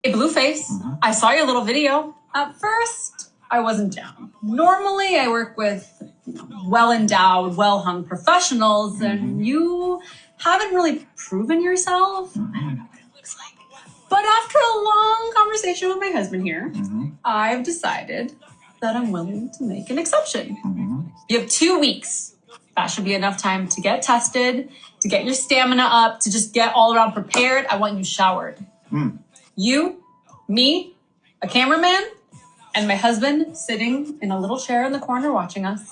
Hey, Blueface, I saw your little video. At first, I wasn't down. Normally, I work with well-endowed, well-hung professionals, and you haven't really proven yourself. I don't know what it looks like. But after a long conversation with my husband here, I've decided that I'm willing to make an exception. You have 2 weeks. That should be enough time to get tested, to get your stamina up, to just get all around prepared. I want you showered. You, me, a cameraman, and my husband sitting in a little chair in the corner watching us.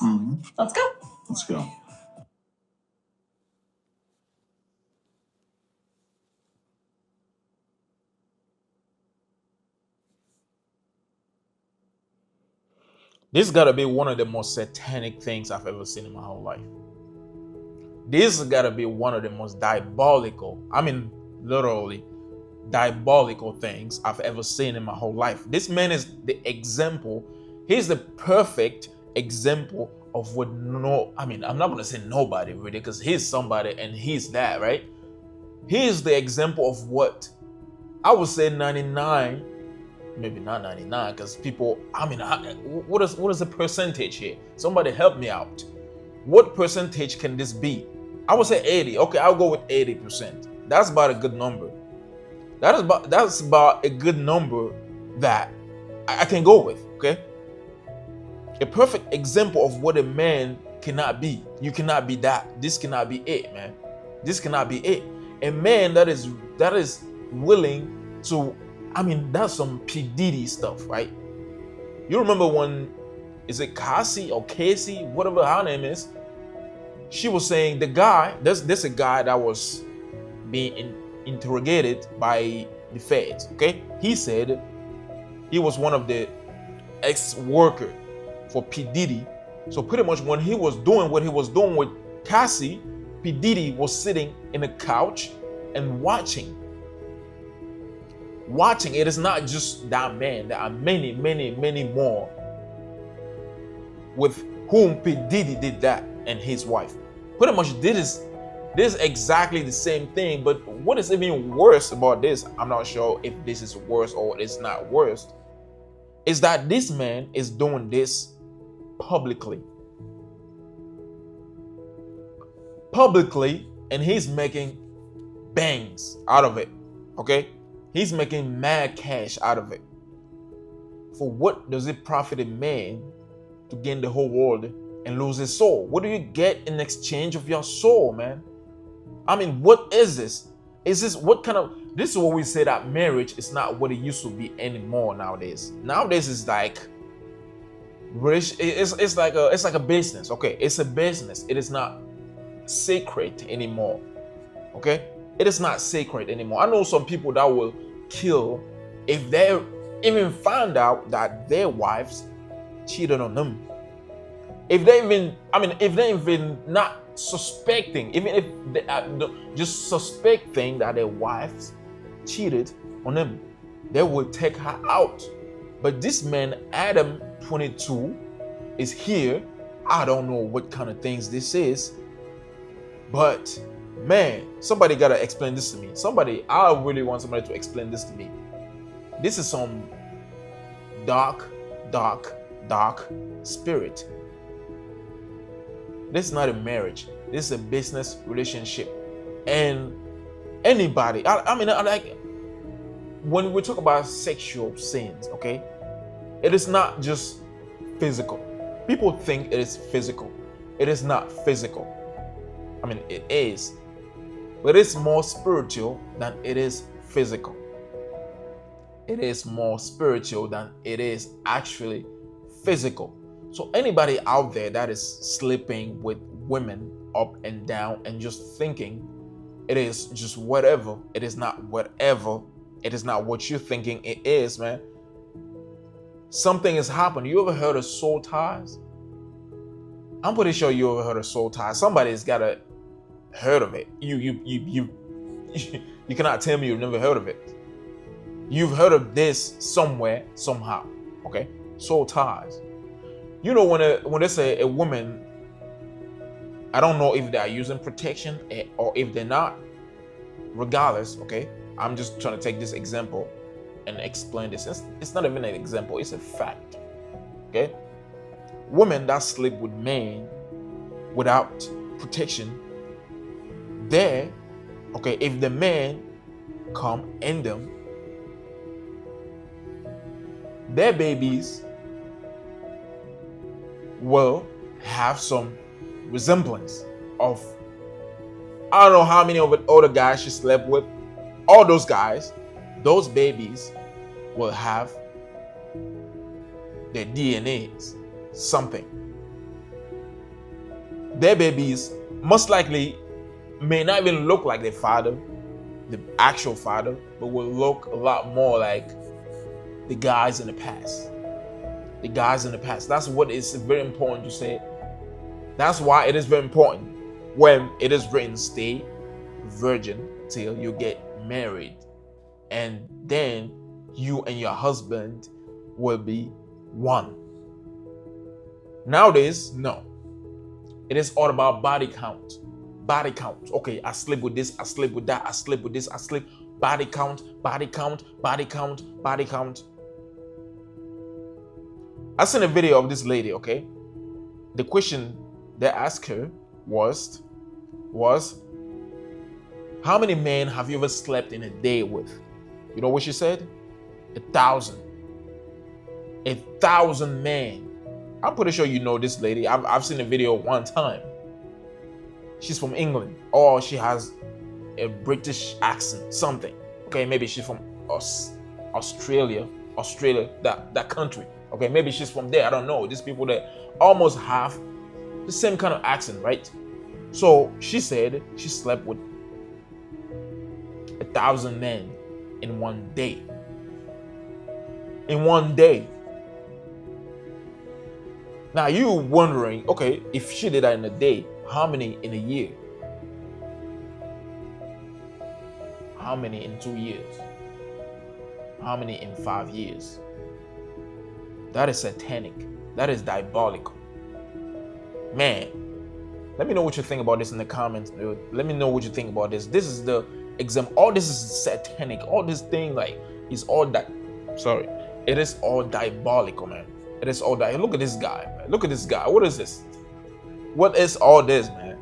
Let's go. Let's go. This gotta be one of the most satanic things I've ever seen in my whole life. This gotta be one of the most diabolical, literally diabolical things I've ever seen in my whole life. This man is the example. He's the perfect example of what I'm not gonna say nobody really, because he's somebody and he's that, right? He is the example of what I would say 99, maybe not 99, because people, what is the percentage here? Somebody help me out. What percentage can this be? I would say 80. Okay, I'll go with 80%. That's about a good number. That's about a good number that I can go with, okay? A perfect example of what a man cannot be. You cannot be that. This cannot be it, man. This cannot be it. A man that is willing to, that's some P. Diddy stuff, right? You remember when, is it Cassie or Casey, whatever her name is? She was saying the guy, there's a guy that was being interrogated by the feds, okay? He said he was one of the ex-worker for P. Diddy. So pretty much when he was doing what he was doing with Cassie, P. Diddy was sitting in a couch and watching. It is not just that man. There are many, many, many more with whom P. Diddy did that and his wife. Pretty much this is exactly the same thing, but what is even worse about this, I'm not sure if this is worse or it's not worse, is that this man is doing this publicly, and he's making bangs out of it, okay? He's making mad cash out of it. For what does it profit a man to gain the whole world and lose his soul? What do you get in exchange of your soul, man? What is this? This is what we say, that marriage is not what it used to be anymore nowadays. Nowadays it's like, it's like a business, okay? It's a business. It is not sacred anymore, okay? It is not sacred anymore. I know some people that will kill if they even find out that their wives cheated on them. If they even not suspecting, even if they are just suspecting that their wives cheated on them, they will take her out. But this man, Adam 22, is here. I don't know what kind of things this is, but man, somebody gotta explain this to me. I really want somebody to explain this to me. This is some dark spirit. This is not a marriage. This is a business relationship. And anybody, like when we talk about sexual sins, okay, it is not just physical. People think it is physical. It is not physical. It is, but it's more spiritual than it is physical. It is more spiritual than it is actually physical. So anybody out there that is sleeping with women up and down and just thinking it is just whatever, it is not whatever, it is not what you're thinking it is, man. Something has happened. You ever heard of soul ties? I'm pretty sure you ever heard of soul ties. Somebody's gotta heard of it. You cannot tell me you've never heard of it. You've heard of this somewhere, somehow, okay? Soul ties. You know, when they say a woman, I don't know if they are using protection or if they're not. Regardless, okay? I'm just trying to take this example. and explain this. It's not even an example, it's a fact. Okay? Women that sleep with men without protection, there, okay, if the man come in them, their babies will have some resemblance of, I don't know how many of the older guys she slept with. All those guys, those babies will have their DNAs, something. Their babies most likely may not even look like their father, the actual father, but will look a lot more like the guys in the past. The guys in the past. That's what is very important to say. That's why it is very important when it is written, stay virgin till you get married, and then you and your husband will be one. Nowadays, no. It is all about body count. Body count. Okay, I sleep with this, I sleep with that, I sleep with this, I sleep. Body count, body count, body count, body count. I seen a video of this lady, okay? The question they asked her was, how many men have you ever slept in a day with? You know what she said? 1,000. 1,000 men. I'm pretty sure you know this lady. I've seen a video one time. She's from England, or she has a British accent, something. Okay, maybe she's from Australia, that country. Okay, maybe she's from there. I don't know. These people that almost have the same kind of accent, right? So she said she slept with 1,000 men in one day. In one day. Now you wondering, okay, if she did that in a day, how many in a year? How many in 2 years? How many in 5 years? That is satanic. That is diabolical. Man, let me know what you think about this in the comments, dude. Let me know what you think about this. This is the example. All this is satanic. All this thing, like, is all that. Sorry, it is all diabolical, man. It is all that. Look at this guy, man. Look at this guy. What is this? What is all this, man?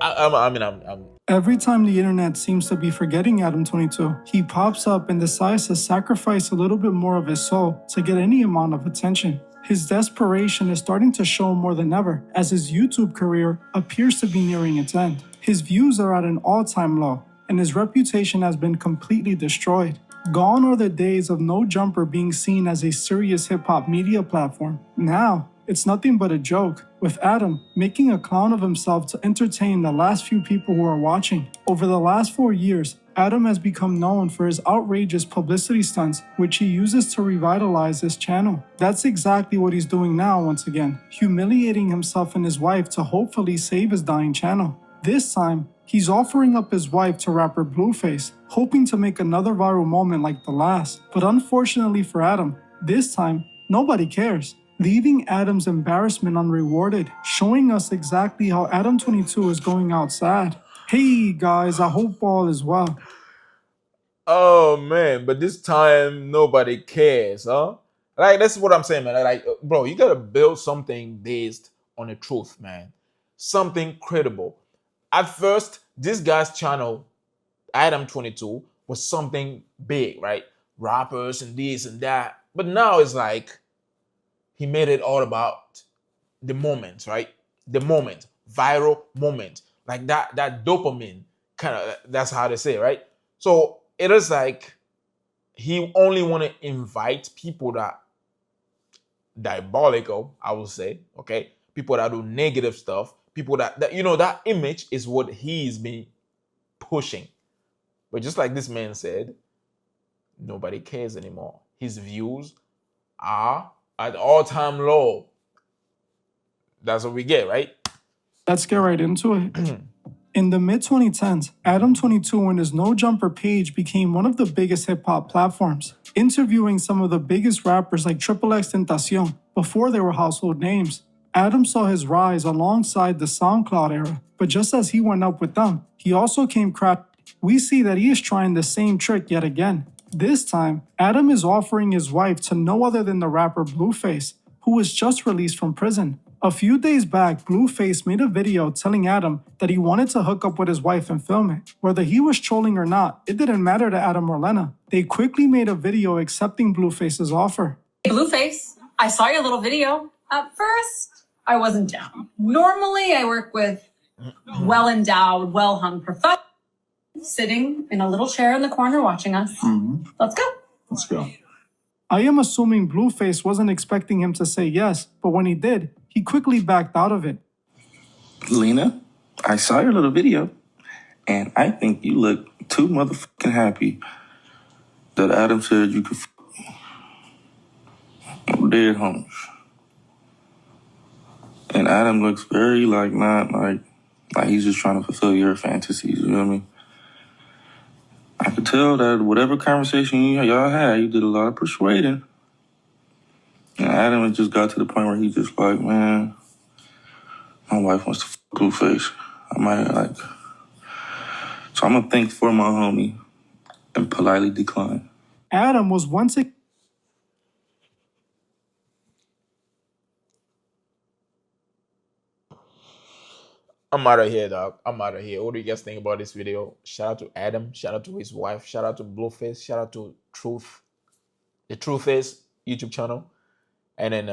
I'm Every time the internet seems to be forgetting Adam 22, he pops up and decides to sacrifice a little bit more of his soul to get any amount of attention. His desperation is starting to show more than ever, as his YouTube career appears to be nearing its end. His views are at an all-time low, and his reputation has been completely destroyed. Gone are the days of No Jumper being seen as a serious hip-hop media platform. Now, it's nothing but a joke, with Adam making a clown of himself to entertain the last few people who are watching. Over the last 4 years, Adam has become known for his outrageous publicity stunts, which he uses to revitalize his channel. That's exactly what he's doing now once again, humiliating himself and his wife to hopefully save his dying channel. This time, he's offering up his wife to rapper Blueface, hoping to make another viral moment like the last. But unfortunately for Adam, this time, nobody cares, leaving Adam's embarrassment unrewarded, showing us exactly how Adam 22 is going out sad. Hey guys, I hope all is well. Oh man, but this time nobody cares, huh? Like, that's what I'm saying, man. Like, bro, you gotta build something based on the truth, man. Something credible. At first, this guy's channel, Adam 22, was something big, right? Rappers and this and that. But now it's like he made it all about the moment, right? The moment, viral moment. Like that dopamine, kind of, that's how they say it, right? So it is like he only want to invite people that diabolical, I will say, okay? People that do negative stuff, people that you know, that image is what he's been pushing. But just like this man said, nobody cares anymore. His views are at all-time low. That's what we get, right? Let's get right into it. In the mid-2010s, Adam 22 and his No Jumper page became one of the biggest hip-hop platforms, interviewing some of the biggest rappers like XXXTentacion before they were household names. Adam saw his rise alongside the SoundCloud era, but just as he went up with them, he also came crashing we see that he is trying the same trick yet again. This time, Adam is offering his wife to no other than the rapper Blueface, who was just released from prison. A few days back, Blueface made a video telling Adam that he wanted to hook up with his wife and film it. Whether he was trolling or not, it didn't matter to Adam or Lena. They quickly made a video accepting Blueface's offer. Hey, Blueface, I saw your little video. At first, I wasn't down. Normally, I work with well-endowed, well-hung professionals sitting in a little chair in the corner watching us. Let's go. Let's go. I am assuming Blueface wasn't expecting him to say yes, but when he did, he quickly backed out of it. Lena, I saw your little video, and I think you look too motherfucking happy that Adam said you could dead homies. And Adam looks very not like he's just trying to fulfill your fantasies, you know what I mean? I could tell that whatever conversation y'all had, you did a lot of persuading. And Adam had just got to the point where he's just like, man, my wife wants to Blueface. I might so I'm gonna thank for my homie and politely decline. Adam was once again I'm out of here, dog. I'm out of here. What do you guys think about this video? Shout out to Adam. Shout out to his wife. Shout out to Blueface. Shout out to Truth. The Truth is YouTube channel. And then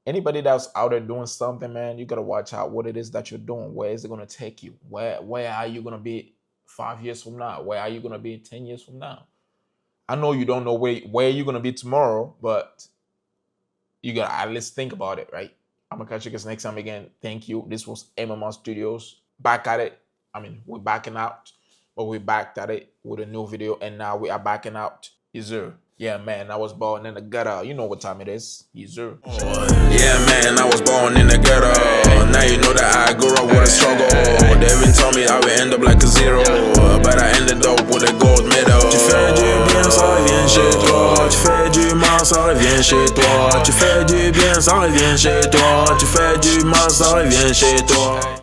anybody that's out there doing something, man, you gotta watch out what it is that you're doing. Where is it gonna take you? Where are you gonna be 5 years from now? Where are you gonna be 10 years from now? I know you don't know where you're gonna be tomorrow, but you gotta at least think about it, right? I'm gonna catch you guys next time again. Thank you. This was MMR Studios. Back at it. I mean, we're backing out, but we're back at it with a new video, and now we are backing out. Yes, sir. Yeah, man, I was born in the gutter. You know what time it is. Yes, sir. Yeah, man, I was born in the gutter. Now you know that I grew up with a struggle. They even told me I would end up like a zero, but I ended up with a gold medal. Tu fais du bien, ça revient chez toi. Tu fais du mal, ça revient chez toi. Tu fais du bien, ça revient chez toi. Tu fais du mal, ça revient chez toi.